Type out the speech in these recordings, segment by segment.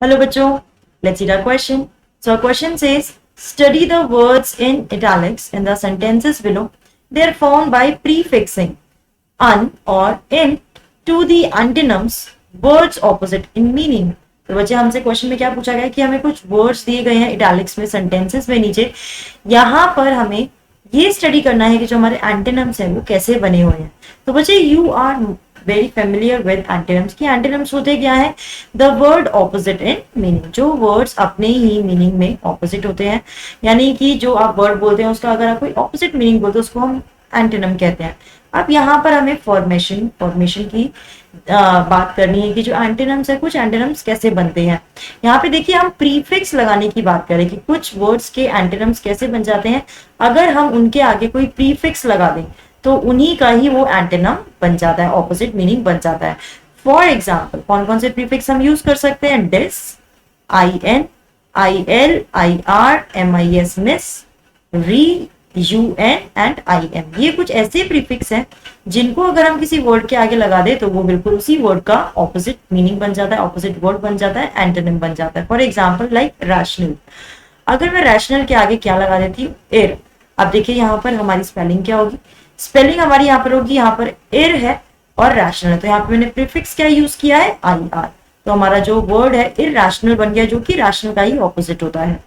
Hello bachcho, let's read our question. So our question says, study the words in italics in the sentences below. They are formed by prefixing un or in to the antonyms words opposite in meaning. तो बच्चे हमसे question में क्या पूछा गया कि हमें कुछ वर्ड्स दिए गए हैं इटैलिक्स में सेंटेंसेस में नीचे, यहाँ पर हमें ये स्टडी करना है कि जो हमारे एंटोनिम्स हैं वो कैसे बने हुए हैं। तो बच्चे you are very familiar with antonyms की एंटोनिम्स होते क्या है, the word opposite in meaning, जो वर्ड्स अपने ही मीनिंग में ऑपोजिट होते हैं, यानी कि जो आप वर्ड बोलते हैं उसका अगर आप कोई ऑपोजिट मीनिंग बोलते हैं उसको हम एंटोनिम कहते हैं। अब यहाँ पर हमें फॉर्मेशन की बात करनी है कि जो एंटोनिम्स है, कुछ एंटोनिम्स कैसे बनते हैं। यहाँ पे देखिए हम प्रीफिक्स लगाने की बात करें कि कुछ वर्ड्स के एंटोनिम्स कैसे बन जाते हैं, अगर हम उनके आगे कोई प्रीफिक्स लगा दें तो उन्हीं का ही वो एंटोनिम बन जाता है, ऑपोजिट मीनिंग बन जाता है। फॉर एग्जाम्पल कौन कौन से प्रीफिक्स हम यूज कर सकते हैं, dis, I N, I L, I R, M I S, mis, re, U N and I M, ये कुछ ऐसे प्रीफिक्स हैं जिनको अगर हम किसी वर्ड के आगे लगा दे तो वो बिल्कुल उसी वर्ड का ऑपोजिट मीनिंग बन जाता है, ऑपोजिट वर्ड बन जाता है, एंटोनिम बन जाता है। फॉर एग्जाम्पल लाइक रैशनल, अगर मैं रैशनल के आगे क्या लगा देती हूँ, एर। अब देखिए यहाँ पर हमारी स्पेलिंग क्या होगी, स्पेलिंग हमारी यहाँ पर होगी, यहाँ पर एर है और रैशनल है, तो यहाँ पे मैंने प्रीफिक्स क्या यूज किया है, आई आर, तो हमारा जो वर्ड है इरैशनल बन गया, जो कि रैशनल का ही ऑपोजिट होता है।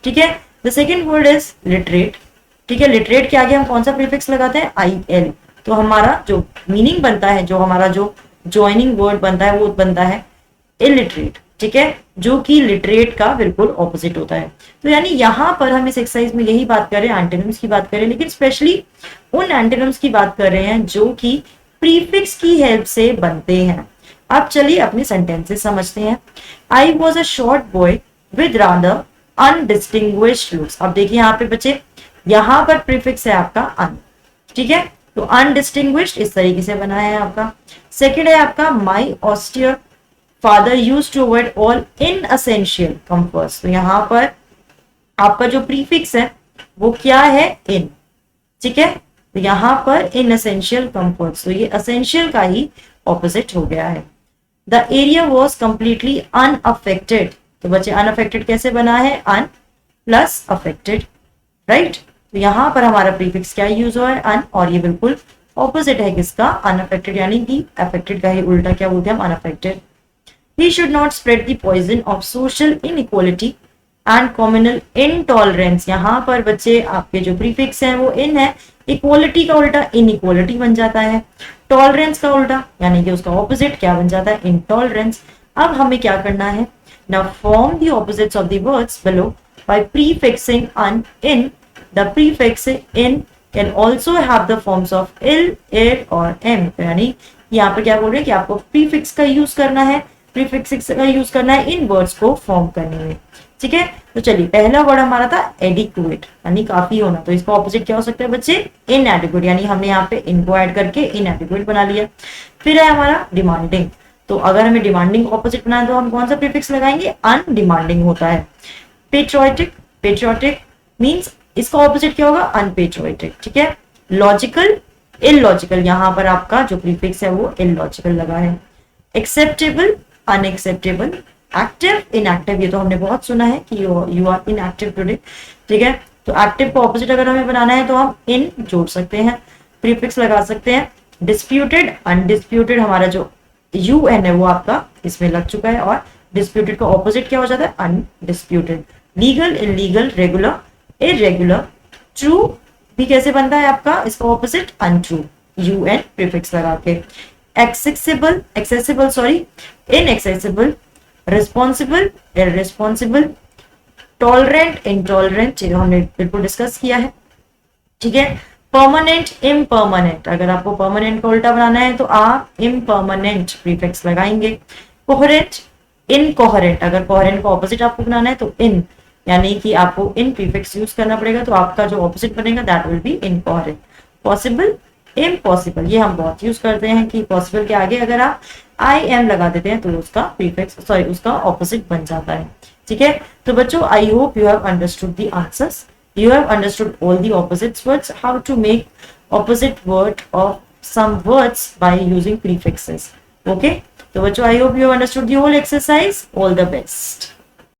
ठीक है, the second word is literate. ठीक है, लिटरेट के आगे हम कौन सा प्रीफिक्स लगाते हैं, आई एल, तो हमारा जो मीनिंग बनता है, जो हमारा जो ज्वाइनिंग वर्ड बनता है वो बनता है इलिटरेट। ठीक है, जो कि लिटरेट का बिल्कुल ऑपोजिट होता है। तो यानी यहाँ पर हम इस एक्सरसाइज में यही बात कर रहे हैं, एंटोनिम्स की बात कर रहे हैं, लेकिन स्पेशली उन एंटोनिम्स की बात कर रहे हैं जो कि प्रीफिक्स की हेल्प से बनते हैं। अब चलिए अपने सेंटेंसेस समझते हैं। I was a short boy with rather undistinguished looks. अब देखिए यहाँ पे बच्चे, यहाँ पर प्रीफिक्स है आपका अन। ठीक है, तो अनडिस्टिंग्विश्ड इस तरीके से बना है आपका। सेकेंड है आपका my austere father used to avoid all inessential comforts, तो यहाँ पर आपका जो प्रीफिक्स है वो क्या है, इन। ठीक है, तो यहाँ पर इनएसेंशियल कंफर्ट्स, तो ये एसेंशियल का ही ऑपोजिट हो गया है। The area was completely unaffected, तो बच्चे अनअफेक्टेड कैसे बना है, अन प्लस अफेक्टेड, राइट। तो यहाँ पर हमारा प्रीफिक्स क्या यूज हुआ है, अन, और ये बिल्कुल ऑपोजिट है किसका, अनअफेक्टेड, यानी कि अफेक्टेड का ही उल्टा क्या बोलते हैं हम, unaffected. He should not spread the poison of social inequality and communal intolerance। यहाँ पर बच्चे आपके जो प्रीफिक्स हैं वो इन है, इक्वालिटी का उल्टा इनइक्वालिटी बन जाता है, टॉलरेंस का उल्टा यानी कि उसका ऑपोजिट क्या बन जाता है, इंटॉलरेंस। अब हमें क्या करना है, now form the opposites of the words below by prefixing un in। the prefix in can also have the forms of il, ir और m, यानी यहाँ पर क्या बोल रहे हैं कि आपको प्रीफिक्स का यूज करना है, प्रीफिक्स का यूज करना है इन वर्ड्स को फॉर्म करने में। ठीक है, तो चलिए पहला वर्ड हमारा था एडिक्वेट, यानी काफी होना, तो इसका ऑपोजिट क्या हो सकता है बच्चे, इनएडिक्वेट, यानी हमने यहाँ पे इनको ऐड करके इनएडिक्वेट बना लिया। फिर है हमारा डिमांडिंग, तो अगर हमें डिमांडिंग ऑपोजिट बनाना है तो हम कौन सा प्रीफिक्स लगाएंगे, अनडिमांडिंग होता है। पेट्रियोटिक, पेट्रियोटिक मीन्स इसका ऑपोजिट क्या होगा, अनपेट्रियोटिक। ठीक है, लॉजिकल, इलॉजिकल, यहाँ पर आपका जो प्रीफिक्स है वो इलॉजिकल लगा है। एक्सेप्टेबल, अनएक्सेप्टेबल, एक्टिव, इनएक्टिव, ये तो हमने बहुत सुना है कि यू आर इनएक्टिव टुडे। ठीक है, तो एक्टिव को ऑपोजिट अगर हमें बनाना है तो हम इन जोड़ सकते हैं, प्रीफिक्स लगा सकते हैं। डिस्प्यूटेड, अनडिस्प्यूटेड, हमारा जो यू एन है वो आपका इसमें लग चुका है, और डिस्प्यूटेड का ऑपोजिट क्या हो जाता है, undisputed. Legal, illegal, regular, irregular. True भी कैसे बनता है आपका, इसका opposite untrue, U N prefix लगा के। Accessible, accessible sorry, inaccessible, responsible, irresponsible, tolerant, intolerant, ये हमने बिल्कुल डिस्कस किया है। ठीक है, परमानेंट, इम्परमानेंट, अगर आपको परमानेंट का उल्टा बनाना है तो आप इम्परमानेंट प्रीफिक्स लगाएंगे। कोहेरेंट, इनकोहेरेंट, अगर कोहेरेंट का ऑपोजिट आपको बनाना है तो इन, यानी कि आपको इन प्रीफिक्स यूज करना पड़ेगा, तो आपका जो ऑपोजिट बनेगा that will be incoherent. Possible, impossible, ये हम बहुत यूज करते हैं कि पॉसिबल के आगे अगर आप आई एम लगा देते हैं तो उसका प्रीफिक्स सॉरी उसका ऑपोजिट बन जाता है। ठीक है, तो बच्चों I hope you have understood the answers, you have understood all the opposites words, how to make opposite word of some words by using prefixes. Okay, तो बच्चों, I hope you understood the whole exercise. All the best.